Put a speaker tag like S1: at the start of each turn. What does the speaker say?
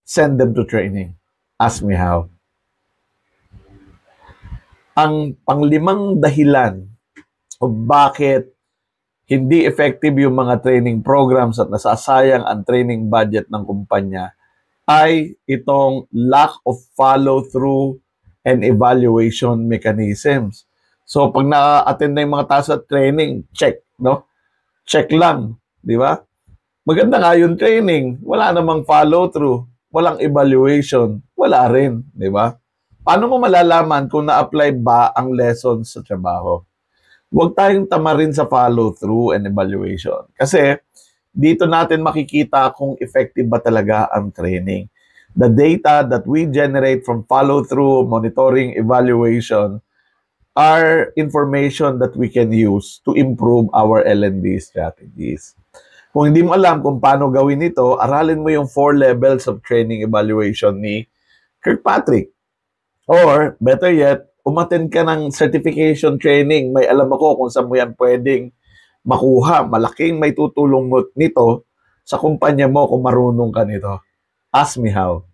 S1: send them to training. Ask me how. Ang panglimang dahilan o bakit hindi effective yung mga training programs at nasasayang ang training budget ng kumpanya ay itong lack of follow-through and evaluation mechanisms. So, pag na-attend na yung mga tao sa training, check, no? Check lang, di ba? Maganda nga yung training, wala namang follow-through, walang evaluation, wala rin, di ba? Paano mo malalaman kung na-apply ba ang lessons sa trabaho? Huwag tayong tamarin sa follow-through and evaluation. Kasi dito natin makikita kung effective ba talaga ang training. The data that we generate from follow-through, monitoring, evaluation are information that we can use to improve our L&D strategies. Kung hindi mo alam kung paano gawin ito, aralin mo yung 4 levels of training evaluation ni Kirkpatrick. Or, better yet, umattend ka ng certification training. May alam ako kung saan mo yan pwedeng makuha. Malaking may tutulong mo nito sa kumpanya mo kung marunong ka nito. Ask me how.